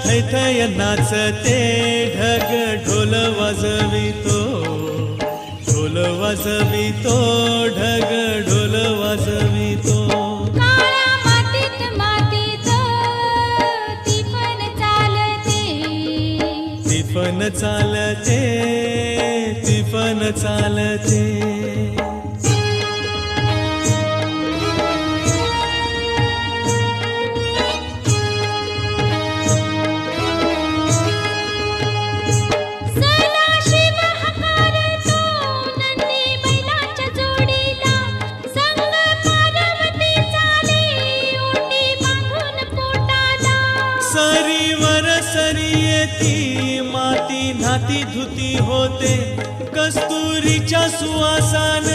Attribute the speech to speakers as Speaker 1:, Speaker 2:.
Speaker 1: थैथय नाचते ढग ढोल वाजवितो, ढोल वाजवितो ढग ढोल वाजवितो.
Speaker 2: काळ्या मातीत मातीत तिफन चालते,
Speaker 1: तिफन चालते, तिफन चालते.
Speaker 2: सदाशिव हकारतो नंदी बैलाच्या जोडीला, संग पार्वती चाले ओटी बांधून पोटाला.
Speaker 1: सरीवर सरी येती माती नाती धुती होते, कस्तुरीच्या सुवासान